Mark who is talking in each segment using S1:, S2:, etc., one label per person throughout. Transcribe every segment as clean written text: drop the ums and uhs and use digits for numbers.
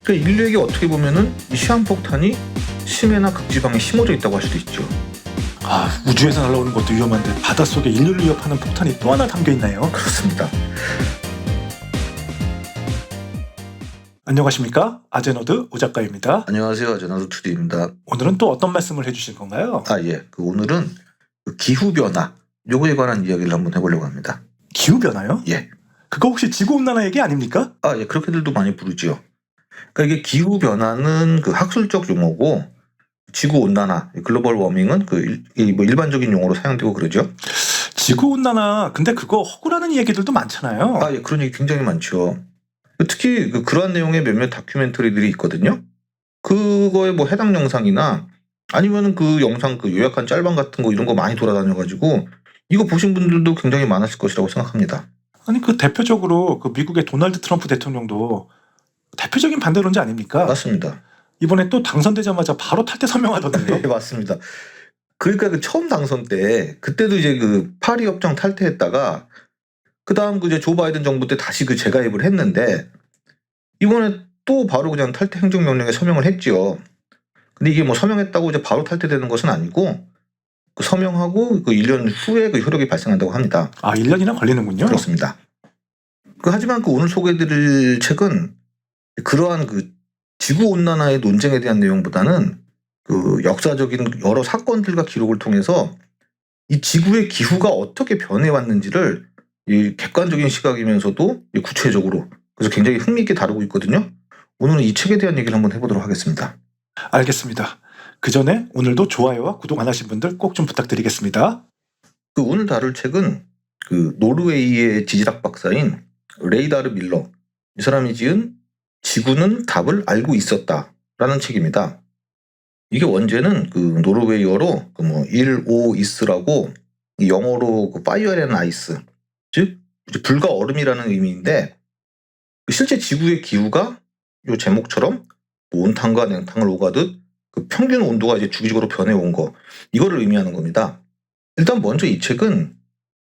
S1: 그러니까 인류에게 어떻게 보면은 이 시한폭탄이 심해나 극지방에 심어져 있다고 할 수도 있죠.
S2: 우주에서 날아오는 것도 위험한데 바닷속에 인류를 위협하는 폭탄이 또 하나 담겨있나요?
S1: 그렇습니다.
S2: 안녕하십니까? 아제너드 오 작가입니다.
S1: 안녕하세요. 아제너드 2D입니다.
S2: 오늘은 또 어떤 말씀을 해주실 건가요?
S1: 오늘은 기후변화, 요거에 관한 이야기를 한번 해보려고 합니다.
S2: 기후변화요?
S1: 예.
S2: 그거 혹시 지구온난화 얘기 아닙니까?
S1: 그렇게들도 많이 부르죠. 그러니까 이게 기후변화는 그 학술적 용어고, 지구온난화, 글로벌 워밍은 일반적인 용어로 사용되고 그러죠.
S2: 지구온난화, 근데 그거 허구라는 얘기들도 많잖아요.
S1: 그런 얘기 굉장히 많죠. 특히 그러한 내용의 몇몇 다큐멘터리들이 있거든요. 그거에 뭐 해당 영상이나 아니면은 그 영상 요약한 짤방 같은 거 이런 거 많이 돌아다녀가지고 이거 보신 분들도 굉장히 많았을 것이라고 생각합니다.
S2: 아니 대표적으로 미국의 도널드 트럼프 대통령도 대표적인 반대론자 아닙니까?
S1: 맞습니다.
S2: 이번에 또 당선되자마자 바로 탈퇴 서명하던데요.
S1: 네, 맞습니다. 그러니까 처음 당선 때 그때도 이제 파리 협정 탈퇴했다가 그 다음 이제 조 바이든 정부 때 다시 재가입을 했는데 이번에 또 바로 그냥 탈퇴 행정명령에 서명을 했죠. 근데 이게 뭐 서명했다고 이제 바로 탈퇴되는 것은 아니고 서명하고 1년 후에 효력이 발생한다고 합니다.
S2: 1년이나 걸리는군요.
S1: 그렇습니다. 하지만 오늘 소개해드릴 책은 그러한 지구온난화의 논쟁에 대한 내용보다는 역사적인 여러 사건들과 기록을 통해서 이 지구의 기후가 어떻게 변해왔는지를 이 객관적인 시각이면서도 구체적으로 그래서 굉장히 흥미있게 다루고 있거든요. 오늘은 이 책에 대한 얘기를 한번 해보도록 하겠습니다.
S2: 알겠습니다. 그 전에 오늘도 좋아요와 구독 안 하신 분들 꼭 좀 부탁드리겠습니다.
S1: 오늘 다룰 책은 노르웨이의 지질학 박사인 레이다르 밀러, 이 사람이 지은 지구는 답을 알고 있었다라는 책입니다. 이게 원제는 노르웨이어로 일오이스라고 영어로 파이어 앤 아이스, 즉 불과 얼음이라는 의미인데 실제 지구의 기후가 이 제목처럼 온탕과 냉탕을 오가듯 평균 온도가 이제 주기적으로 변해온 거, 이거를 의미하는 겁니다. 일단 먼저 이 책은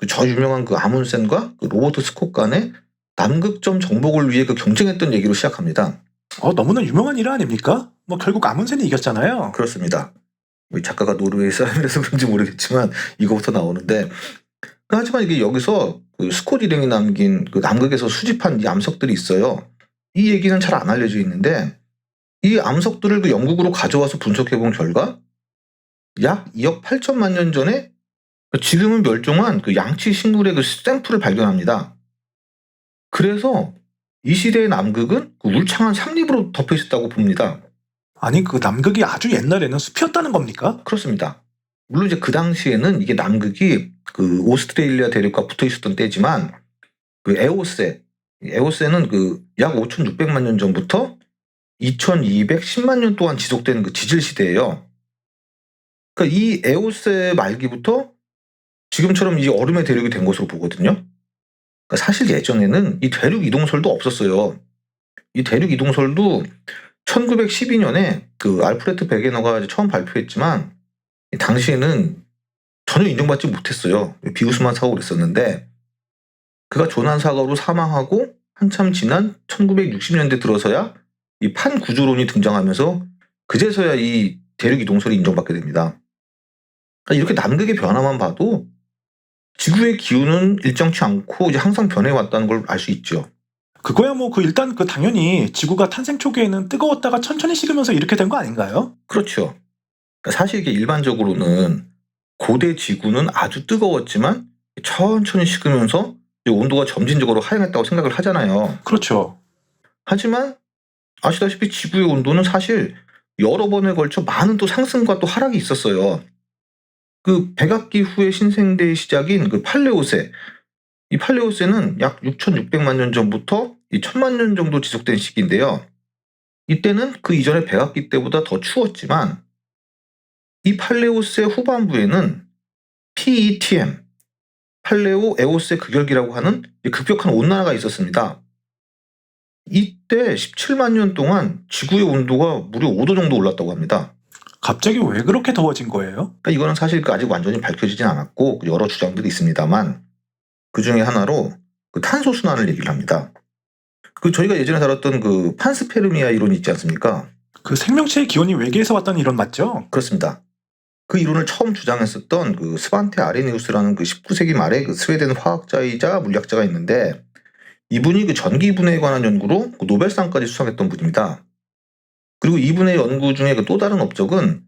S1: 저 유명한 아문센과 로버트 스콧 간의 남극점 정복을 위해 경쟁했던 얘기로 시작합니다.
S2: 너무나 유명한 일 아닙니까? 결국 아문센이 이겼잖아요.
S1: 그렇습니다. 작가가 노르웨이 사람이라서 그런지 모르겠지만 이거부터 나오는데, 하지만 이게 여기서 스콧 일행이 남긴 남극에서 수집한 이 암석들이 있어요. 이 얘기는 잘 안 알려져 있는데 이 암석들을 영국으로 가져와서 분석해본 결과 약 2억 8천만 년 전에 지금은 멸종한 양치 식물의 샘플을 발견합니다. 그래서 이 시대의 남극은 울창한 삼립으로 덮여 있었다고 봅니다.
S2: 아니 남극이 아주 옛날에는 숲이었다는 겁니까?
S1: 그렇습니다. 물론 이제 그 당시에는 이게 남극이 오스트레일리아 대륙과 붙어 있었던 때지만 에오세는 약 5,600만 년 전부터 2,210만 년 동안 지속된 지질 시대예요. 그러니까 이 에오세 말기부터 지금처럼 이 얼음의 대륙이 된 것으로 보거든요. 그러니까 사실 예전에는 이 대륙 이동설도 없었어요. 이 대륙 이동설도 1912년에 알프레트 베게너가 처음 발표했지만 당시에는 전혀 인정받지 못했어요. 비웃음만 사고 그랬었는데 그가 조난 사고로 사망하고 한참 지난 1960년대 들어서야 이 판구조론이 등장하면서 그제서야 이 대륙 이동설이 인정받게 됩니다. 그러니까 이렇게 남극의 변화만 봐도 지구의 기후는 일정치 않고 이제 항상 변해왔다는 걸 알 수 있죠.
S2: 그거야 일단 당연히 지구가 탄생 초기에는 뜨거웠다가 천천히 식으면서 이렇게 된 거 아닌가요?
S1: 그렇죠. 그러니까 사실 이게 일반적으로는 고대 지구는 아주 뜨거웠지만 천천히 식으면서 온도가 점진적으로 하향했다고 생각을 하잖아요.
S2: 그렇죠.
S1: 하지만 아시다시피 지구의 온도는 사실 여러 번에 걸쳐 많은 또 상승과 또 하락이 있었어요. 백악기 후의 신생대의 시작인 팔레오세, 이 팔레오세는 약 6,600만 년 전부터 1,000만 년 정도 지속된 시기인데요. 이때는 그 이전의 백악기 때보다 더 추웠지만 이 팔레오세 후반부에는 PETM, 팔레오 에오세 극열기라고 하는 급격한 온난화가 있었습니다. 이때 17만 년 동안 지구의 온도가 무려 5도 정도 올랐다고 합니다.
S2: 갑자기 왜 그렇게 더워진 거예요?
S1: 그러니까 이거는 사실 아직 완전히 밝혀지진 않았고 여러 주장들이 있습니다만 그 중에 하나로 탄소순환을 얘기를 합니다. 그 저희가 예전에 다뤘던 그 판스페르미아 이론이 있지 않습니까?
S2: 그 생명체의 기원이 외계에서 왔다는 이론 맞죠?
S1: 그렇습니다. 그 이론을 처음 주장했었던 그 스반테 아레니우스라는 그 19세기 말에 그 스웨덴 화학자이자 물리학자가 있는데, 이분이 그 전기 분해에 관한 연구로 그 노벨상까지 수상했던 분입니다. 그리고 이분의 연구 중에 그 또 다른 업적은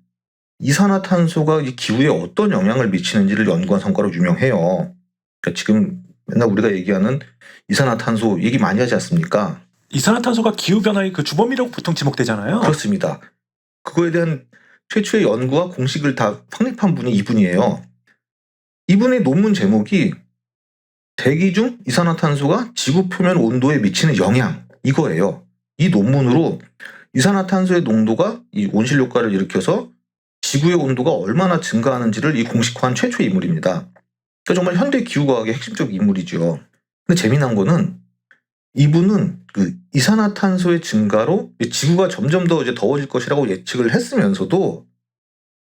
S1: 이산화탄소가 이 기후에 어떤 영향을 미치는지를 연구한 성과로 유명해요. 그러니까 지금 맨날 우리가 얘기하는 이산화탄소 얘기 많이 하지 않습니까?
S2: 이산화탄소가 기후변화의 그 주범이라고 보통 지목되잖아요.
S1: 그렇습니다. 그거에 대한 최초의 연구와 공식을 다 확립한 분이 이분이에요. 이분의 논문 제목이 대기 중 이산화탄소가 지구 표면 온도에 미치는 영향, 이거예요. 이 논문으로 이산화탄소의 농도가 이 온실 효과를 일으켜서 지구의 온도가 얼마나 증가하는지를 이 공식화한 최초의 인물입니다. 그러니까 정말 현대 기후과학의 핵심적 인물이죠. 근데 재미난 거는 이분은 그 이산화탄소의 증가로 지구가 점점 더 이제 더워질 것이라고 예측을 했으면서도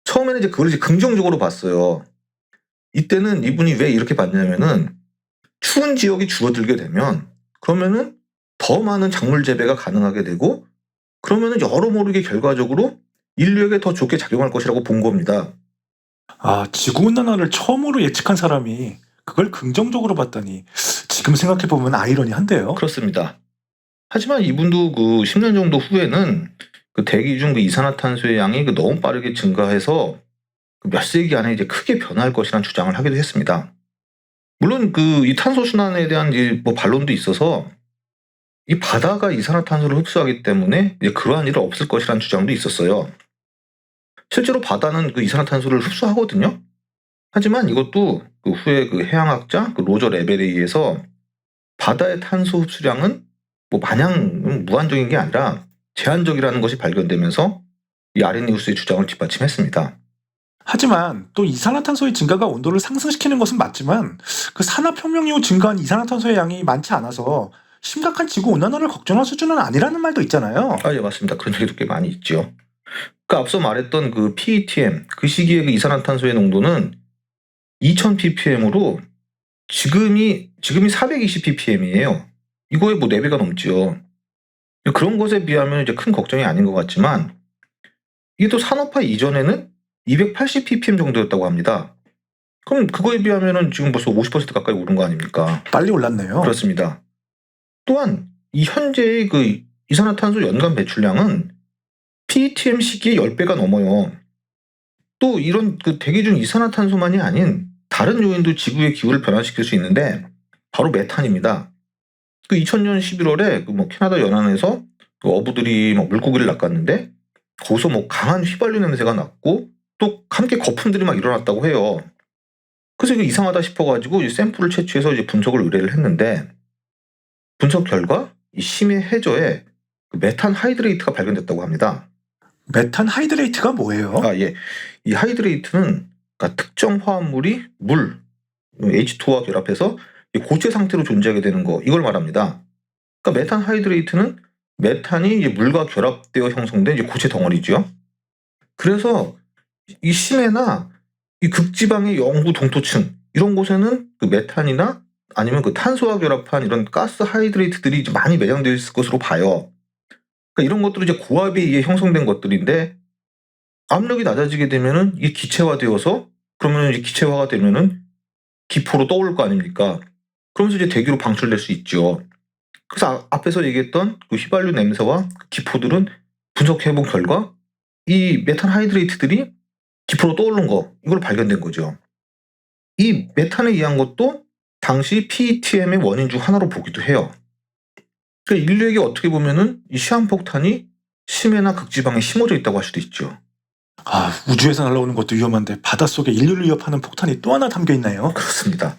S1: 처음에는 이제 그걸 이제 긍정적으로 봤어요. 이때는 이분이 왜 이렇게 봤냐면은 추운 지역이 줄어들게 되면 그러면은 더 많은 작물 재배가 가능하게 되고, 그러면은 여러모르게 결과적으로 인류에게 더 좋게 작용할 것이라고 본 겁니다.
S2: 아, 지구온난화를 처음으로 예측한 사람이 그걸 긍정적으로 봤다니 지금 생각해보면 아이러니한데요.
S1: 그렇습니다. 하지만 이분도 그 10년 정도 후에는 그 대기 중 그 이산화탄소의 양이 그 너무 빠르게 증가해서 그 몇 세기 안에 이제 크게 변화할 것이라는 주장을 하기도 했습니다. 물론 그 이 탄소 순환에 대한 이 뭐 반론도 있어서 이 바다가 이산화탄소를 흡수하기 때문에 이제 그러한 일은 없을 것이라는 주장도 있었어요. 실제로 바다는 그 이산화탄소를 흡수하거든요. 하지만 이것도 그 후에 그 해양학자 그 로저 레벨에 의해서 바다의 탄소 흡수량은 뭐 마냥 무한적인 게 아니라 제한적이라는 것이 발견되면서 이 아레니우스의 주장을 뒷받침했습니다.
S2: 하지만 또 이산화탄소의 증가가 온도를 상승시키는 것은 맞지만 그 산업혁명 이후 증가한 이산화탄소의 양이 많지 않아서 심각한 지구온난화를 걱정할 수준은 아니라는 말도 있잖아요.
S1: 예, 맞습니다. 그런 얘기도 꽤 많이 있죠. 그 앞서 말했던 그 PETM, 그 시기의 그 이산화탄소의 농도는 2000 ppm으로 지금이 420 ppm이에요. 이거에 뭐 4배가 넘죠. 그런 것에 비하면 이제 큰 걱정이 아닌 것 같지만, 이게 또 산업화 이전에는 280 ppm 정도였다고 합니다. 그럼 그거에 비하면은 지금 벌써 50% 가까이 오른 거 아닙니까?
S2: 빨리 올랐네요.
S1: 그렇습니다. 또한 이 현재의 그 이산화탄소 연간 배출량은 PETM 시기의 10배가 넘어요. 또 이런 그 대기 중 이산화탄소만이 아닌 다른 요인도 지구의 기후를 변화시킬 수 있는데 바로 메탄입니다. 그 2000년 11월에 그 뭐 캐나다 연안에서 그 어부들이 막 물고기를 낚았는데 거기서 뭐 강한 휘발유 냄새가 났고 또 함께 거품들이 막 일어났다고 해요. 그래서 이거 이상하다 싶어가지고 이 샘플을 채취해서 이제 분석을 의뢰를 했는데, 분석 결과 이 심해 해저에 그 메탄 하이드레이트가 발견됐다고 합니다.
S2: 메탄 하이드레이트가 뭐예요?
S1: 예. 이 하이드레이트는 그러니까 특정 화합물이 물, H2와 결합해서 이 고체 상태로 존재하게 되는 거, 이걸 말합니다. 그러니까 메탄 하이드레이트는 메탄이 이제 물과 결합되어 형성된 이제 고체 덩어리죠. 그래서 이 심해나 이 극지방의 영구 동토층 이런 곳에는 그 메탄이나 아니면 그 탄소와 결합한 이런 가스 하이드레이트들이 이제 많이 매장되어 있을 것으로 봐요. 그러니까 이런 것들은 이제 고압에 의해 형성된 것들인데, 압력이 낮아지게 되면은 이게 기체화되어서, 그러면 이제 기체화가 되면은 기포로 떠오를 거 아닙니까? 그러면서 이제 대기로 방출될 수 있죠. 그래서 앞에서 얘기했던 그 휘발유 냄새와 그 기포들은 분석해본 결과 이 메탄 하이드레이트들이 기포로 떠오른 거, 이걸 발견된 거죠. 이 메탄에 의한 것도 당시 PETM의 원인 중 하나로 보기도 해요. 그러니까 인류에게 어떻게 보면은 이 시한폭탄이 심해나 극지방에 심어져 있다고 할 수도 있죠.
S2: 아, 우주에서 날아오는 것도 위험한데 바닷속에 인류를 위협하는 폭탄이 또 하나 담겨 있나요?
S1: 그렇습니다.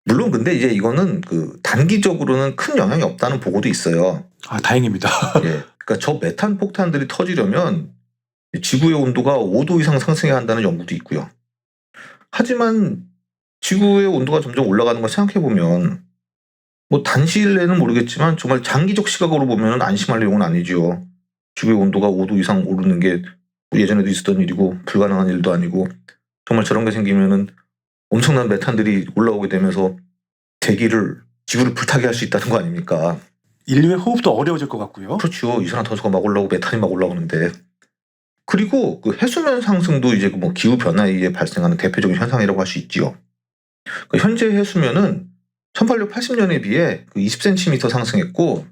S1: 물론 근데 이제 이거는 그 단기적으로는 큰 영향이 없다는 보고도 있어요.
S2: 아, 다행입니다.
S1: 예. 그러니까 저 메탄 폭탄들이 터지려면 지구의 온도가 5도 이상 상승해야 한다는 연구도 있고요. 하지만 지구의 온도가 점점 올라가는 걸 생각해 보면 뭐 단시일 내는 모르겠지만 정말 장기적 시각으로 보면 안심할 내용은 아니죠. 지구의 온도가 5도 이상 오르는 게 예전에도 있었던 일이고 불가능한 일도 아니고, 정말 저런 게 생기면은 엄청난 메탄들이 올라오게 되면서 지구를 불타게 할 수 있다는 거 아닙니까?
S2: 인류의 호흡도 어려워질 것 같고요.
S1: 그렇죠. 이산화탄소가 막 올라오고 메탄이 막 올라오는데. 그리고 그 해수면 상승도 이제 뭐 기후 변화에 의해 발생하는 대표적인 현상이라고 할 수 있지요. 그 현재 해수면은 1880년에 비해 그 20cm 상승했고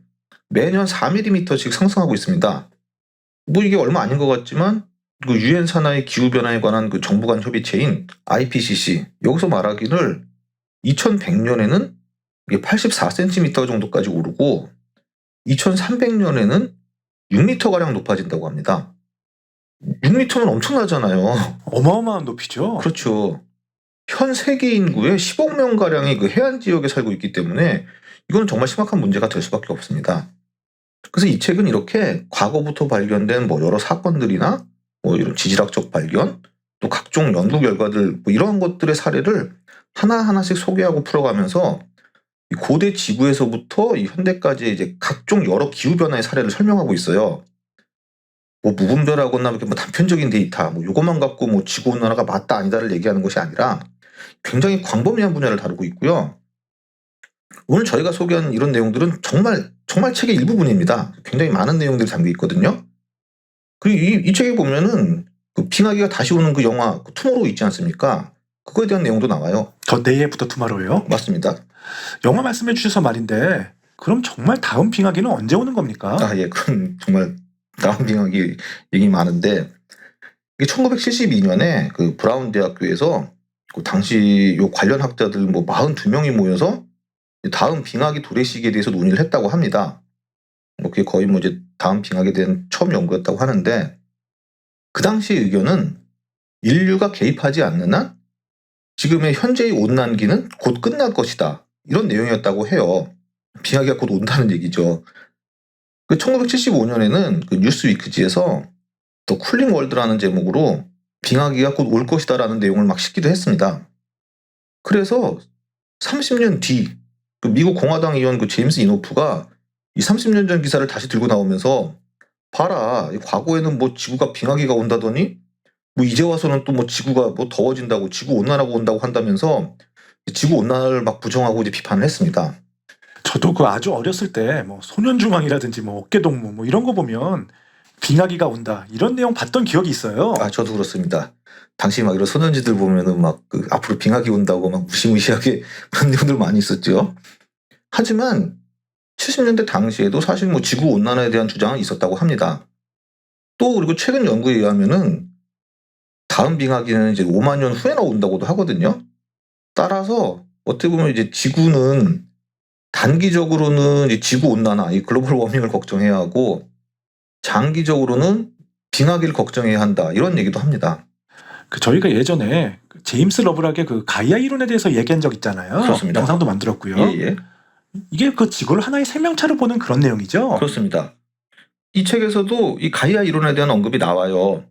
S1: 매년 4mm씩 상승하고 있습니다. 뭐 이게 얼마 아닌 것 같지만 그 유엔 산하의 기후 변화에 관한 그 정부 간 협의체인 IPCC 여기서 말하기를 2100년에는 이게 84cm 정도까지 오르고 2300년에는 6m 가량 높아진다고 합니다. 6m면 엄청나잖아요.
S2: 어마어마한 높이죠.
S1: 그렇죠. 현 세계 인구의 10억 명 가량이 그 해안 지역에 살고 있기 때문에 이건 정말 심각한 문제가 될 수밖에 없습니다. 그래서 이 책은 이렇게 과거부터 발견된 뭐 여러 사건들이나 뭐 이런 지질학적 발견, 또 각종 연구 결과들 뭐 이런 것들의 사례를 하나하나씩 소개하고 풀어가면서 이 고대 지구에서부터 이 현대까지 이제 각종 여러 기후 변화의 사례를 설명하고 있어요. 뭐 무분별하거나 이렇게 뭐 단편적인 데이터, 뭐 요것만 갖고 뭐 지구 온난화가 맞다 아니다를 얘기하는 것이 아니라 굉장히 광범위한 분야를 다루고 있고요. 오늘 저희가 소개한 이런 내용들은 정말 책의 일부분입니다. 굉장히 많은 내용들이 담겨 있거든요. 그리고 이 책에 보면은 그 빙하기가 다시 오는 그 영화 그 투모로우 있지 않습니까? 그거에 대한 내용도 나와요.
S2: 더 데이 애프터 투마로우요?
S1: 맞습니다.
S2: 영화 말씀해 주셔서 말인데 그럼 정말 다음 빙하기는 언제 오는 겁니까?
S1: 아, 예, 그건 정말 다음 빙하기 얘기 많은데 이게 1972년에 그 브라운 대학교에서 그 당시 요 관련 학자들 뭐 42명이 모여서 다음 빙하기 도래시기에 대해서 논의를 했다고 합니다. 뭐 그게 거의 뭐 이제 다음 빙하기에 대한 처음 연구였다고 하는데 그 당시 의견은 인류가 개입하지 않는 한 지금의 현재의 온난기는 곧 끝날 것이다. 이런 내용이었다고 해요. 빙하기가 곧 온다는 얘기죠. 그 1975년에는 그 뉴스위크지에서 더 쿨링 월드라는 제목으로 빙하기가 곧 올 것이다라는 내용을 막 싣기도 했습니다. 그래서 30년 뒤 그 미국 공화당 의원 그 제임스 이노프가 이 30년 전 기사를 다시 들고 나오면서 봐라, 과거에는 뭐 지구가 빙하기가 온다더니 뭐 이제 와서는 또 뭐 지구가 뭐 더워진다고 지구 온난화가 온다고 한다면서 지구 온난화를 막 부정하고 이제 비판을 했습니다.
S2: 저도 그 아주 어렸을 때 뭐 소년중앙이라든지 뭐 어깨동무 뭐 이런 거 보면 빙하기가 온다 이런 내용 봤던 기억이 있어요.
S1: 아, 저도 그렇습니다. 당시 막 이런 소년지들 보면은 막 그 앞으로 빙하기 온다고 막 무시무시하게 그런 내용들 많이 있었죠. 하지만 70년대 당시에도 사실 뭐 지구 온난화에 대한 주장은 있었다고 합니다. 또 그리고 최근 연구에 의하면은 다음 빙하기는 이제 5만 년 후에나 온다고도 하거든요. 따라서 어떻게 보면 이제 지구는 단기적으로는 이제 지구 온난화, 이 글로벌 워밍을 걱정해야 하고 장기적으로는 빙하기를 걱정해야 한다. 이런 얘기도 합니다.
S2: 그 저희가 예전에 그 제임스 러브락의 그 가이아 이론에 대해서 얘기한 적 있잖아요.
S1: 그렇습니다.
S2: 영상도 만들었고요.
S1: 예.
S2: 이게 그 지구를 하나의 생명체로 보는 그런 내용이죠.
S1: 그렇습니다. 이 책에서도 이 가이아 이론에 대한 언급이 나와요.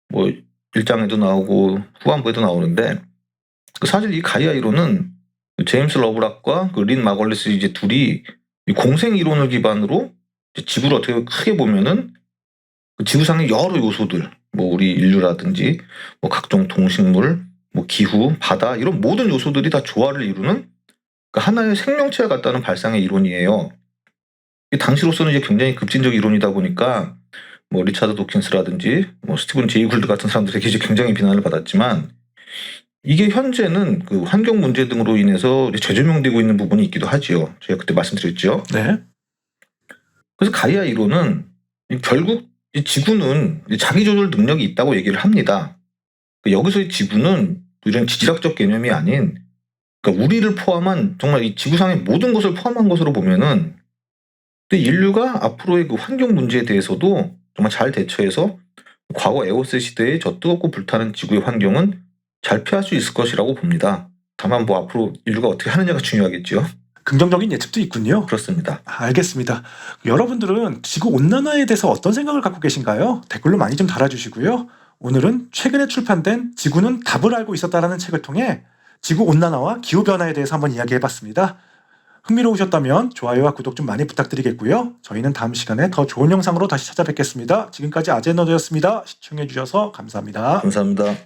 S1: 뭐 1장에도 나오고 후반부에도 나오는데 사실 이 가이아 이론은 제임스 러브락과 그 린 마걸리스 이제 둘이 이 공생 이론을 기반으로 지구를 어떻게 크게 보면은 그 지구상의 여러 요소들, 뭐 우리 인류라든지 뭐 각종 동식물, 뭐 기후, 바다 이런 모든 요소들이 다 조화를 이루는 그 하나의 생명체와 같다는 발상의 이론이에요. 당시로서는 이제 굉장히 급진적 이론이다 보니까 뭐 리차드 도킨스라든지 뭐 스티븐 제이 굴드 같은 사람들에게 이제 굉장히 비난을 받았지만 이게 현재는 그 환경 문제 등으로 인해서 재조명되고 있는 부분이 있기도 하지요. 제가 그때 말씀드렸죠.
S2: 네.
S1: 그래서 가이아 이론은 결국 이 지구는 자기 조절 능력이 있다고 얘기를 합니다. 여기서의 지구는 이런 지질학적 개념이 아닌 그러니까 우리를 포함한 정말 이 지구상의 모든 것을 포함한 것으로 보면은 인류가 앞으로의 그 환경 문제에 대해서도 정말 잘 대처해서 과거 에오스 시대의 저 뜨겁고 불타는 지구의 환경은 잘 피할 수 있을 것이라고 봅니다. 다만 뭐 앞으로 인류가 어떻게 하느냐가 중요하겠죠.
S2: 긍정적인 예측도 있군요.
S1: 그렇습니다.
S2: 알겠습니다. 여러분들은 지구 온난화에 대해서 어떤 생각을 갖고 계신가요? 댓글로 많이 좀 달아주시고요. 오늘은 최근에 출판된 지구는 답을 알고 있었다라는 책을 통해 지구 온난화와 기후 변화에 대해서 한번 이야기해봤습니다. 흥미로우셨다면 좋아요와 구독 좀 많이 부탁드리겠고요. 저희는 다음 시간에 더 좋은 영상으로 다시 찾아뵙겠습니다. 지금까지 아제너드였습니다. 시청해주셔서 감사합니다.
S1: 감사합니다.